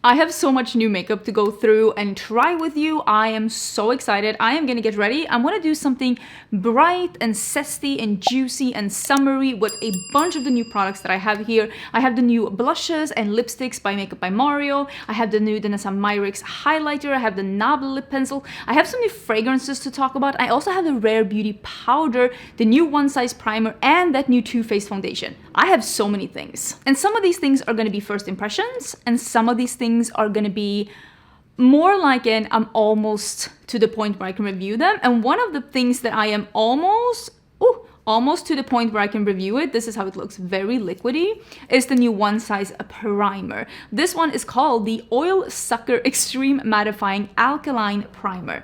I have so much new makeup to go through and try with you. I am so excited. I am gonna get ready. I'm gonna do something bright and zesty and juicy and summery with a bunch of the new products that I have here. I have the new blushes and lipsticks by Makeup by Mario. I have the new Danessa Myricks highlighter. I have the Knob lip pencil. I have some new fragrances to talk about. I also have the Rare Beauty powder, the new One Size primer, and that new Too Faced foundation. I have so many things. And some of these things are gonna be first impressions, and some of these things are going to be more like I'm almost to the point where I can review them. And one of the things that I am almost to the point where I can review it, this is how it looks, very liquidy, is the new One Size primer. This one is called the Oil Sucker Extreme Mattifying Alkaline Primer.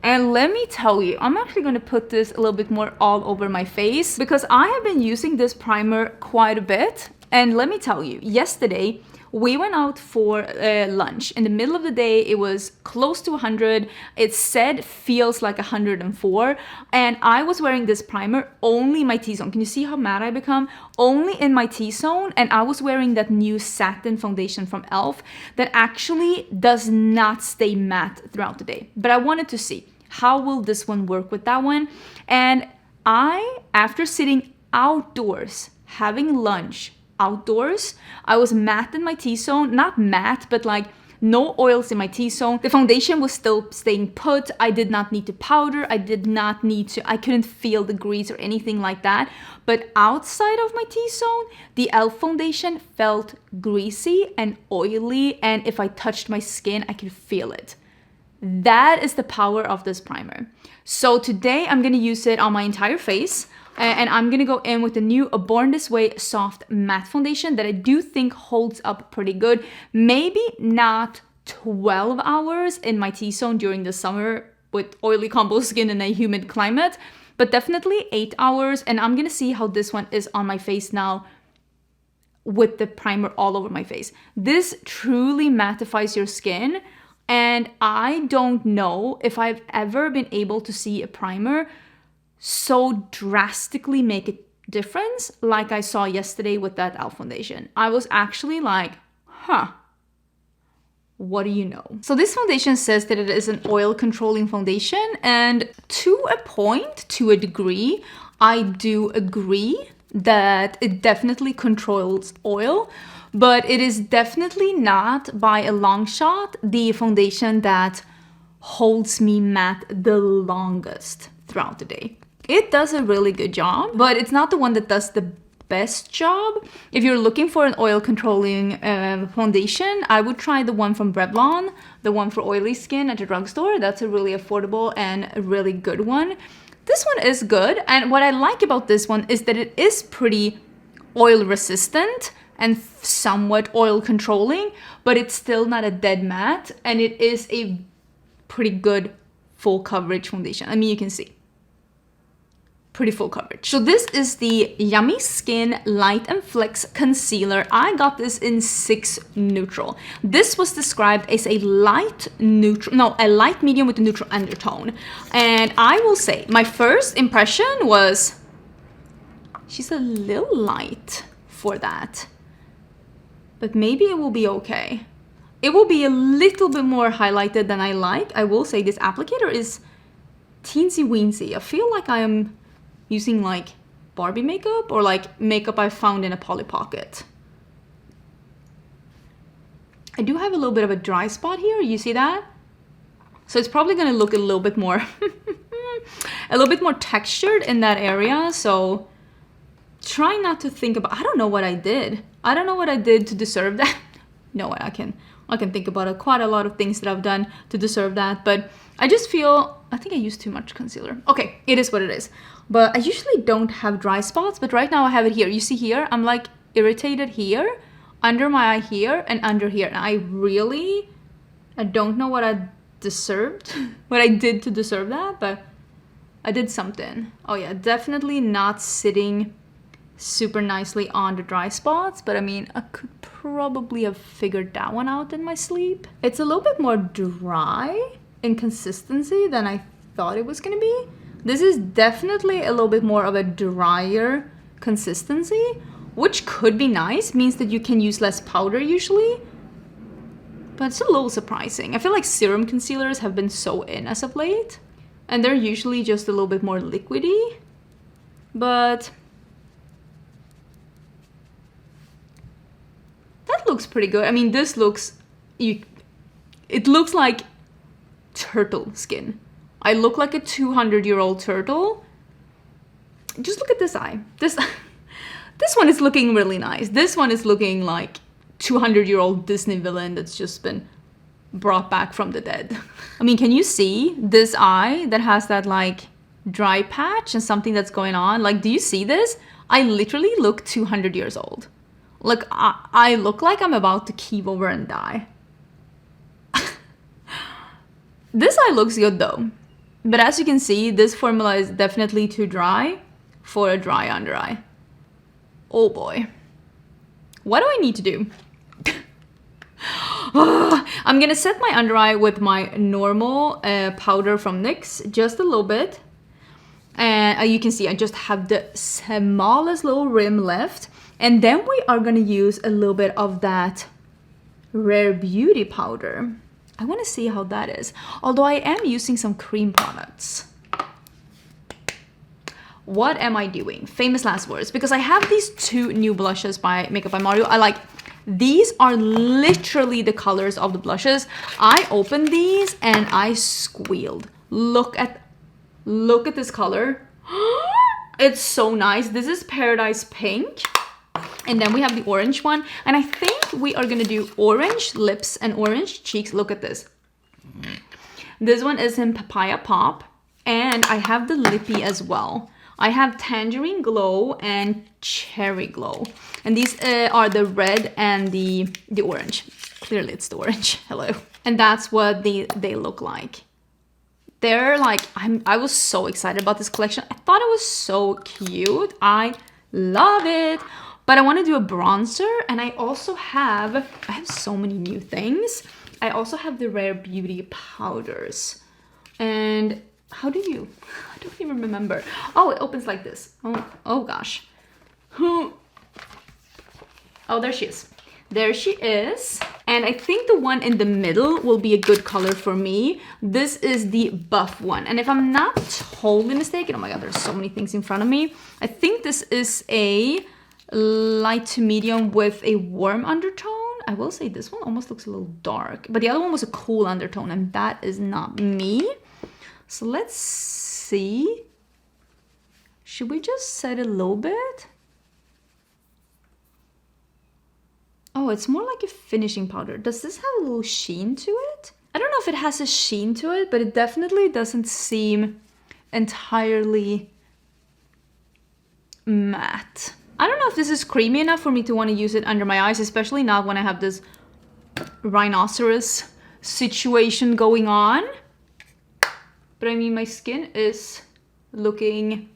And let me tell you, I'm actually going to put this a little bit more all over my face because I have been using this primer quite a bit. And let me tell you, yesterday we went out for lunch. In the middle of the day, it was close to 100. It said feels like 104. And I was wearing this primer only in my T-zone. Can you see how matte I become? Only in my T-zone. And I was wearing that new satin foundation from e.l.f. that actually does not stay matte throughout the day. But I wanted to see, how will this one work with that one? And after sitting outdoors, having lunch, outdoors, I was matte in my T-zone, not matte, but like no oils in my T-zone. The foundation was still staying put. I did not need to powder. I couldn't feel the grease or anything like that. But outside of my T-zone, the e.l.f. foundation felt greasy and oily. And if I touched my skin, I could feel it. That is the power of this primer. So today I'm gonna use it on my entire face. And I'm gonna go in with the new Born This Way Soft Matte Foundation that I do think holds up pretty good. Maybe not 12 hours in my T-zone during the summer with oily combo skin in a humid climate, but definitely 8 hours. And I'm gonna see how this one is on my face now with the primer all over my face. This truly mattifies your skin. And I don't know if I've ever been able to see a primer so drastically make a difference like I saw yesterday with that e.l.f. foundation. I was actually like, what do you know? So this foundation says that it is an oil controlling foundation, and to a point, to a degree, I do agree that it definitely controls oil, but it is definitely not by a long shot the foundation that holds me matte the longest throughout the day. It does a really good job, but it's not the one that does the best job. If you're looking for an oil controlling foundation, I would try the one from Revlon, the one for oily skin at the drugstore. That's a really affordable and a really good one. This one is good, and what I like about this one is that it is pretty oil resistant and somewhat oil controlling, but it's still not a dead matte, and it is a pretty good full coverage foundation. I mean, you can see. Pretty full coverage. So this is the Yummy Skin Light and Flex Concealer. I got this in 6 Neutral. This was described as a light medium with a neutral undertone. And I will say, my first impression was, she's a little light for that. But maybe it will be okay. It will be a little bit more highlighted than I like. I will say this applicator is teensy weensy. I feel like I am using like Barbie makeup or like makeup I found in a Polly Pocket. I do have a little bit of a dry spot here. You see that? So it's probably going to look a little bit more textured in that area. So try not to think about, I don't know what I did. I don't know what I did to deserve that. No, I can think about quite a lot of things that I've done to deserve that. But I just feel, I think I used too much concealer. Okay, it is what it is. But I usually don't have dry spots, but right now I have it here. You see here, I'm like irritated here, under my eye here, and under here. And I don't know what I deserved, what I did to deserve that, but I did something. Oh yeah, definitely not sitting super nicely on the dry spots, but I mean, I could probably have figured that one out in my sleep. It's a little bit more dry in consistency than I thought it was gonna be. This is definitely a little bit more of a drier consistency, which could be nice, means that you can use less powder usually. but it's a little surprising. I feel like serum concealers have been so in as of late, and they're usually just a little bit more liquidy, but that looks pretty good. I mean, this looks, it looks like turtle skin. I look like a 200-year-old turtle. Just look at this eye. This one is looking really nice. This one is looking like 200-year-old Disney villain that's just been brought back from the dead. I mean, can you see this eye that has that like dry patch and something that's going on? Like, do you see this? I literally look 200 years old. Look, I look like I'm about to keel over and die. This eye looks good though. But as you can see, this formula is definitely too dry for a dry under eye. Oh boy. What do I need to do? I'm gonna set my under eye with my normal powder from NYX, just a little bit. And you can see I just have the smallest little rim left. And then we are gonna use a little bit of that Rare Beauty powder. I wanna see how that is. Although I am using some cream products. What am I doing? Famous last words. Because I have these two new blushes by Makeup by Mario. These are literally the colors of the blushes. I opened these and I squealed. Look at this color. It's so nice. This is Paradise Pink. And then we have the orange one. And I think we are gonna do orange lips and orange cheeks. Look at this. This one is in Papaya Pop. And I have the lippy as well. I have Tangerine Glow and Cherry Glow. And these are the red and the orange. Clearly it's the orange. Hello. And that's what they look like. They're like, I was so excited about this collection. I thought it was so cute. I love it. But I want to do a bronzer, and I have so many new things. I also have the Rare Beauty powders. And I don't even remember. Oh, it opens like this. Oh gosh. Oh, there she is. There she is. And I think the one in the middle will be a good color for me. This is the buff one. And if I'm not totally mistaken, oh my God, there's so many things in front of me. I think this is a light to medium with a warm undertone. I will say this one almost looks a little dark, but the other one was a cool undertone, and that is not me. So let's see. Should we just set a little bit? Oh, it's more like a finishing powder. Does this have a little sheen to it? I don't know if it has a sheen to it, but it definitely doesn't seem entirely matte. I don't know if this is creamy enough for me to want to use it under my eyes, especially not when I have this rhinoceros situation going on. But I mean, my skin is looking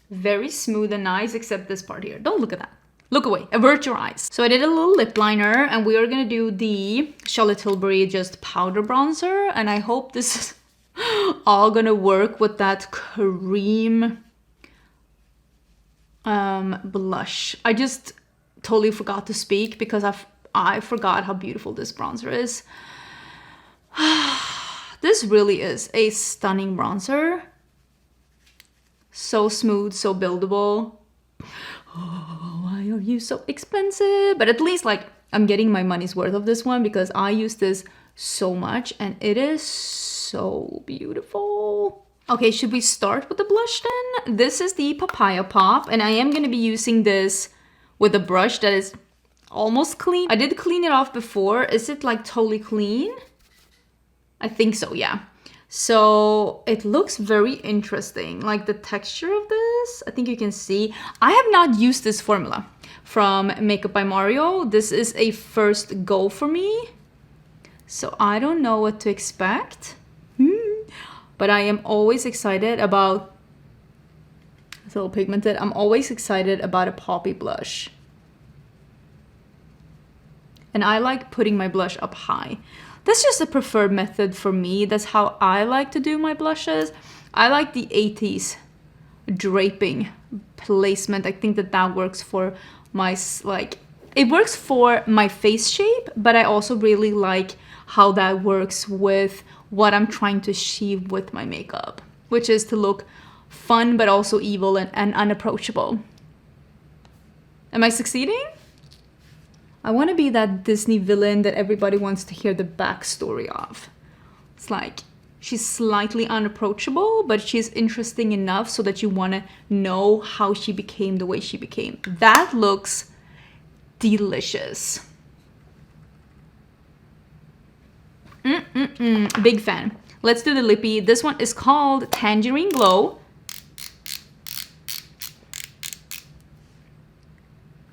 very smooth and nice, except this part here. Don't look at that. Look away, avert your eyes. So I did a little lip liner, and we are gonna do the Charlotte Tilbury just powder bronzer. And I hope this is all gonna work with that cream blush. I just totally forgot to speak because I forgot how beautiful this bronzer is. This really is a stunning bronzer. So smooth, so buildable. Oh, why are you so expensive? But at least like I'm getting my money's worth of this one because I use this so much and it is so beautiful. Okay, should we start with the blush then? This is the Papaya Pop, and I am going to be using this with a brush that is almost clean. I did clean it off before. Is it like totally clean? I think so, yeah. So it looks very interesting. Like the texture of this, I think you can see. I have not used this formula from Makeup by Mario. This is a first go for me. So I don't know what to expect. But I am always excited about, it's a little pigmented. I'm always excited about a poppy blush. And I like putting my blush up high. That's just a preferred method for me. That's how I like to do my blushes. I like the 80s draping placement. I think that works for my like it works for my face shape, but I also really like how that works with what I'm trying to achieve with my makeup, which is to look fun, but also evil and unapproachable. Am I succeeding? I want to be that Disney villain that everybody wants to hear the backstory of. It's like, she's slightly unapproachable, but she's interesting enough so that you want to know how she became the way she became. That looks delicious. Big fan. Let's do the lippy. This one is called Tangerine Glow.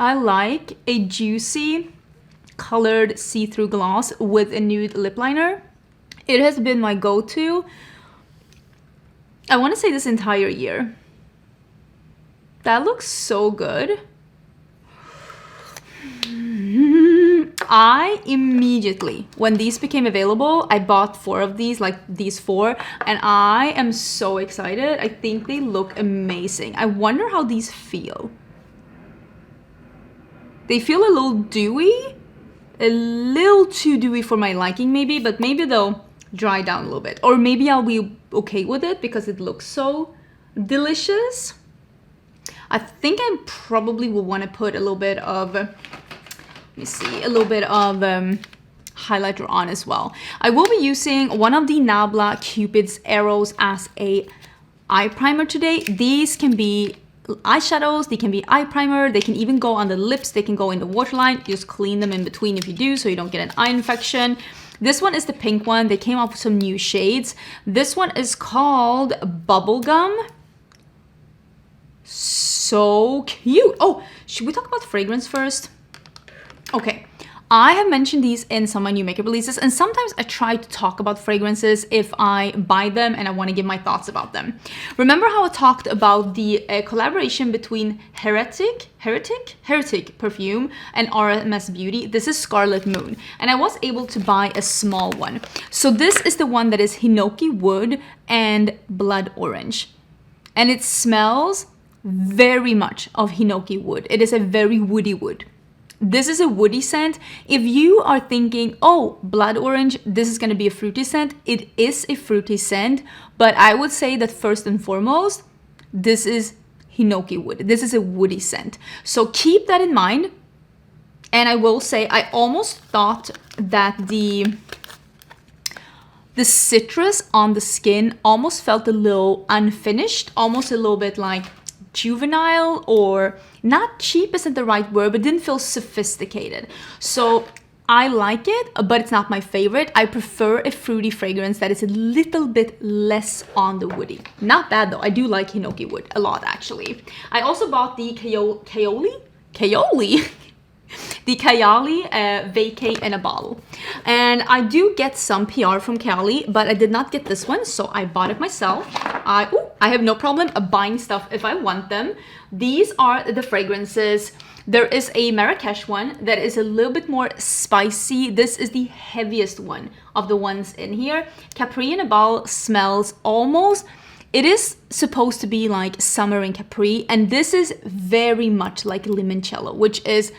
I like a juicy colored see-through gloss with a nude lip liner. It has been my go-to, I want to say, this entire year. That looks so good. I immediately, when these became available, I bought 4 of these, like these 4, and I am so excited. I think they look amazing. I wonder how these feel. They feel a little dewy, a little too dewy for my liking maybe, but maybe they'll dry down a little bit. Or maybe I'll be okay with it because it looks so delicious. I think I probably will want to put a little bit of, let me see, a little bit of highlighter on as well. I will be using one of the Nabla Cupid's arrows as a eye primer today. These can be eyeshadows, they can be eye primer, they can even go on the lips, they can go in the waterline. Just clean them in between if you do, so you don't get an eye infection. This one is the pink one. They came up with some new shades. This one is called Bubblegum. So cute. Oh, should we talk about fragrance first? Okay, I have mentioned these in some of my new makeup releases, and sometimes I try to talk about fragrances if I buy them and I want to give my thoughts about them. Remember how I talked about the collaboration between Heretic perfume and RMS Beauty? This is Scarlet Moon, and I was able to buy a small one. So this is the one that is Hinoki Wood and Blood Orange, and it smells very much of Hinoki Wood. It is a very woody wood. This is a woody scent. If you are thinking, oh, blood orange, this is going to be a fruity scent, it is a fruity scent, but I would say that first and foremost, this is Hinoki Wood. This is a woody scent. So keep that in mind. And I will say, I almost thought that the citrus on the skin almost felt a little unfinished, almost a little bit like juvenile, or not cheap isn't the right word, but didn't feel sophisticated. So I like it, but it's not my favorite. I prefer a fruity fragrance that is a little bit less on the woody. Not bad though. I do like Hinoki Wood a lot actually. I also bought the Kayali the Kayali Vacay in a bottle. And I do get some PR from Kayali, but I did not get this one, so I bought it myself. I have no problem buying stuff if I want them. These are the fragrances. There is a Marrakesh one that is a little bit more spicy. This is the heaviest one of the ones in here. Capri in a bottle smells almost, it is supposed to be like summer in Capri, and this is very much like limoncello, which is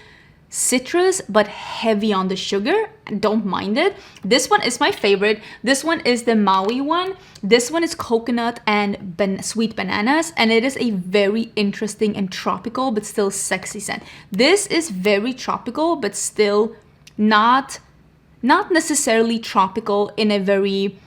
citrus but heavy on the sugar. Don't mind it. This one is my favorite. This one is the Maui one. This one is coconut and sweet bananas, and it is a very interesting and tropical but still sexy scent. This is very tropical but still not necessarily tropical in a very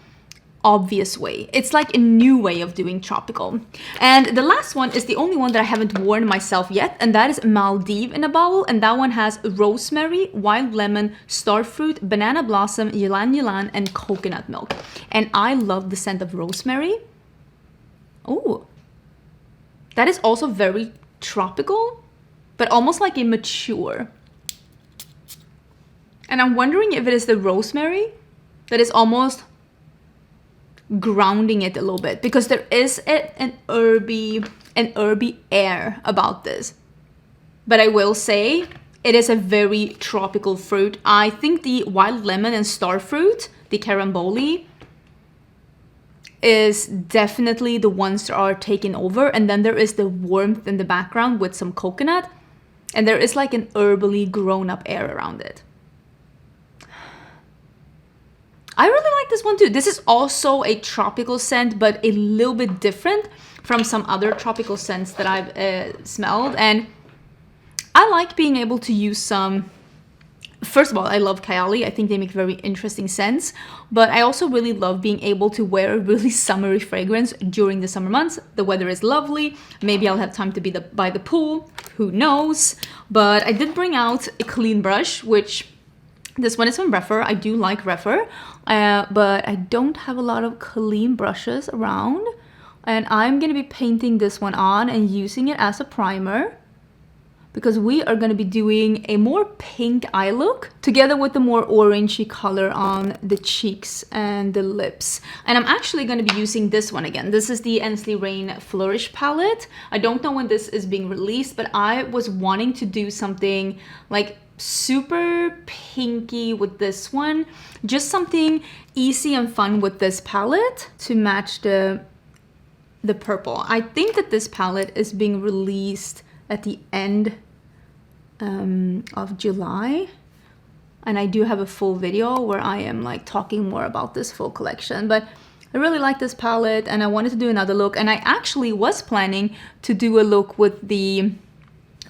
obvious way. It's like a new way of doing tropical. And the last one is the only one that I haven't worn myself yet, and that is Maldives in a bottle, and that one has rosemary, wild lemon, starfruit, banana blossom, ylang ylang, and coconut milk. And I love the scent of rosemary. Oh, that is also very tropical, but almost like a mature. And I'm wondering if it is the rosemary that is almost grounding it a little bit, because there is an herby air about this. But I will say it is a very tropical fruit. I think the wild lemon and starfruit, the caramboli, is definitely the ones that are taken over, and then there is the warmth in the background with some coconut. And there is like an herbally grown-up air around it. I really like this one too. This is also a tropical scent, but a little bit different from some other tropical scents that I've smelled. And I like being able to use some... First of all, I love Kylie. I think they make very interesting scents, but I also really love being able to wear a really summery fragrance during the summer months. The weather is lovely. Maybe I'll have time to be by the pool. Who knows? But I did bring out a clean brush, which this one is from Refer. I do like Refer, but I don't have a lot of clean brushes around. And I'm going to be painting this one on and using it as a primer, because we are going to be doing a more pink eye look together with the more orangey color on the cheeks and the lips. And I'm actually going to be using this one again. This is the Ensley Rain Flourish palette. I don't know when this is being released, but I was wanting to do something like super pinky with this one. Just something easy and fun with this palette to match the purple. I think that this palette is being released at the end of July, and I do have a full video where I am like talking more about this full collection. But I really like this palette and I wanted to do another look, and I actually was planning to do a look with the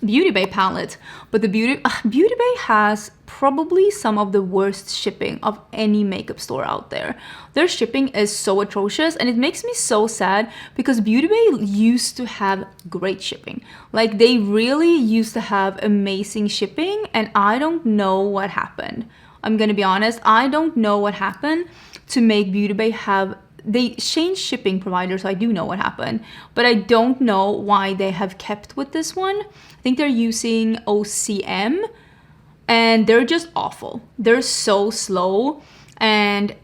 Beauty Bay palette, but the Beauty Bay has probably some of the worst shipping of any makeup store out there. Their shipping is so atrocious, and it makes me so sad because Beauty Bay used to have great shipping. Like, they really used to have amazing shipping, and I don't know what happened. I'm gonna be honest, I don't know what happened to make Beauty Bay have... They changed shipping providers, so I do know what happened, but I don't know why they have kept with this one. I think they're using OCM, and they're just awful. They're so slow, and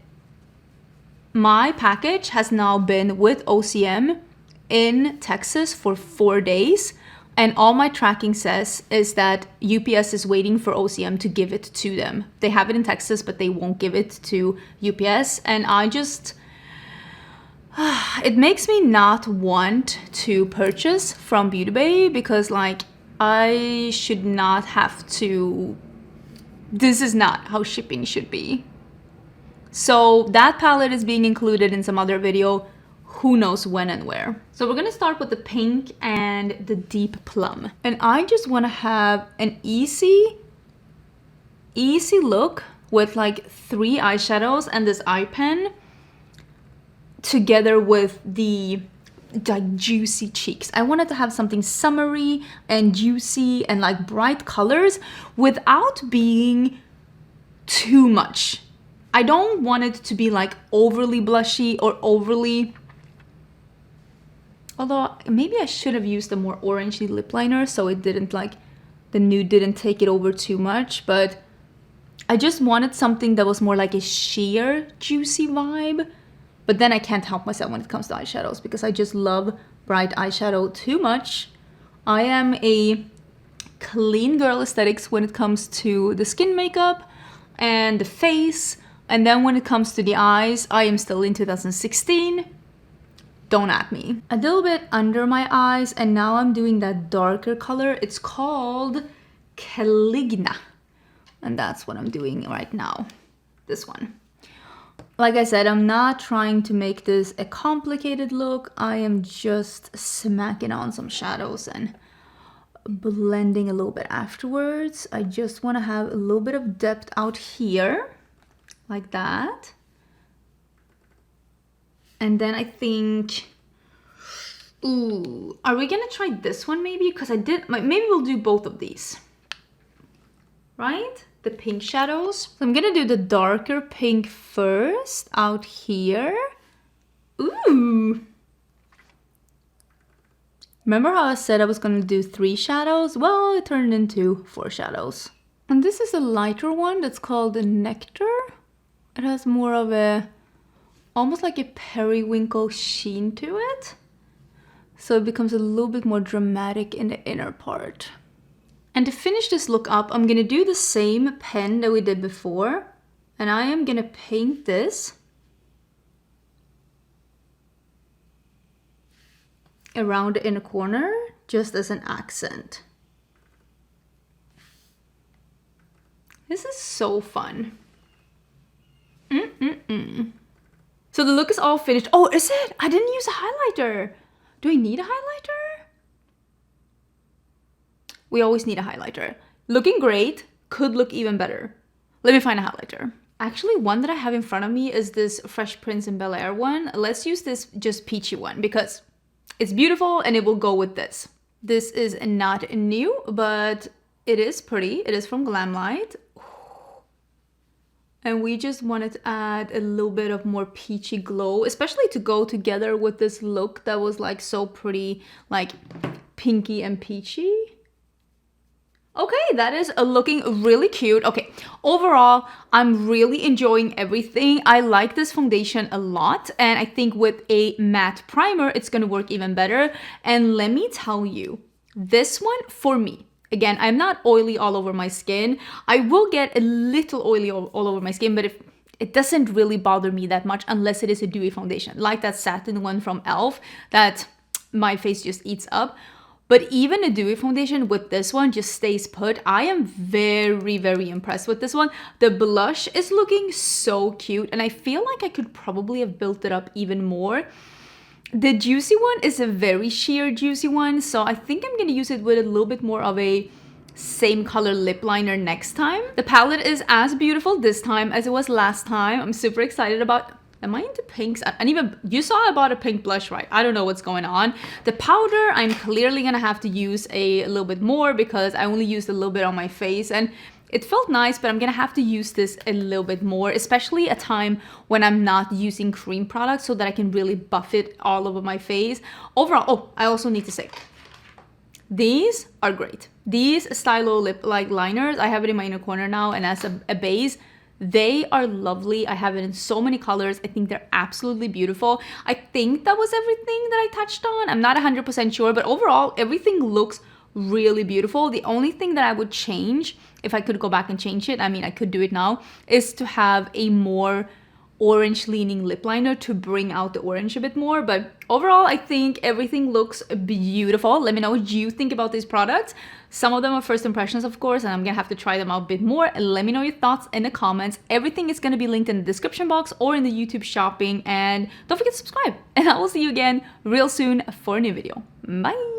my package has now been with OCM in Texas for 4 days, and all my tracking says is that UPS is waiting for OCM to give it to them. They have it in Texas, but they won't give it to UPS, and I just... it makes me not want to purchase from Beauty Bay, because like I should not have to... This is not how shipping should be. So that palette is being included in some other video, who knows when and where. So we're gonna start with the pink and the deep plum. And I just wanna have an easy look with like 3 eyeshadows and this eye pen, together with the juicy cheeks. I wanted to have something summery and juicy and like bright colors without being too much. I don't want it to be like overly blushy or overly... Although maybe I should have used a more orangey lip liner so it didn't like... the nude didn't take it over too much, but I just wanted something that was more like a sheer juicy vibe. But then I can't help myself when it comes to eyeshadows, because I just love bright eyeshadow too much. I am a clean girl aesthetics when it comes to the skin makeup and the face. And then when it comes to the eyes, I am still in 2016. Don't at me. A little bit under my eyes, and now I'm doing that darker color. It's called Caligna. And that's what I'm doing right now. This one. Like I said, I'm not trying to make this a complicated look. I am just smacking on some shadows and blending a little bit afterwards. I just want to have a little bit of depth out here, like that. And then I think, ooh, are we gonna try this one maybe? Because maybe we'll do both of these, right? The pink shadows. So I'm gonna do the darker pink first out here. Ooh. Remember how I said I was gonna do 3 shadows? Well, it turned into 4 shadows. And this is a lighter one that's called the Nectar. It has more of a, almost like a periwinkle sheen to it. So it becomes a little bit more dramatic in the inner part. And to finish this look up, I'm gonna do the same pen that we did before. And I am gonna paint this around the inner corner, just as an accent. This is so fun. So the look is all finished. Oh, is it? I didn't use a highlighter. Do I need a highlighter? We always need a highlighter. Looking great. Could look even better. Let me find a highlighter. Actually, one that I have in front of me is this Fresh Prince in Bel-Air one. Let's use this just peachy one because it's beautiful and it will go with this. This is not new, but it is pretty. It is from Glamlight. And we just wanted to add a little bit of more peachy glow, especially to go together with this look that was like so pretty, like pinky and peachy. Okay, that is looking really cute. Okay, overall, I'm really enjoying everything. I like this foundation a lot, and I think with a matte primer, it's gonna work even better. And let me tell you, this one for me, again, I'm not oily all over my skin. I will get a little oily all over my skin, but if it doesn't really bother me that much unless it is a dewy foundation, like that satin one from e.l.f. that my face just eats up. But even a dewy foundation with this one just stays put. I am very, very impressed with this one. The blush is looking so cute, and I feel like I could probably have built it up even more. The juicy one is a very sheer juicy one, so I think I'm gonna use it with a little bit more of a same color lip liner next time. The palette is as beautiful this time as it was last time. I'm super excited about. Am I into pinks? And even you saw I bought a pink blush, right? I don't know what's going on. The powder, I'm clearly gonna have to use a little bit more because I only used a little bit on my face and it felt nice, but I'm gonna have to use this a little bit more, especially a time when I'm not using cream products so that I can really buff it all over my face. Overall, oh, I also need to say, these are great. These Stylo lip like liners, I have it in my inner corner now, and as a base, they are lovely. I have it in so many colors. I think they're absolutely beautiful. I think that was everything that I touched on. I'm not 100% sure, but overall, everything looks really beautiful. The only thing that I would change, if I could go back and change it, I mean, I could do it now, is to have a more orange leaning lip liner to bring out the orange a bit more. But overall, I think everything looks beautiful. Let me know what you think about these products. Some of them are first impressions, of course, and I'm gonna have to try them out a bit more. Let me know your thoughts in the comments. Everything is gonna be linked in the description box or in the YouTube shopping, and don't forget to subscribe. And I will see you again real soon for a new video. Bye.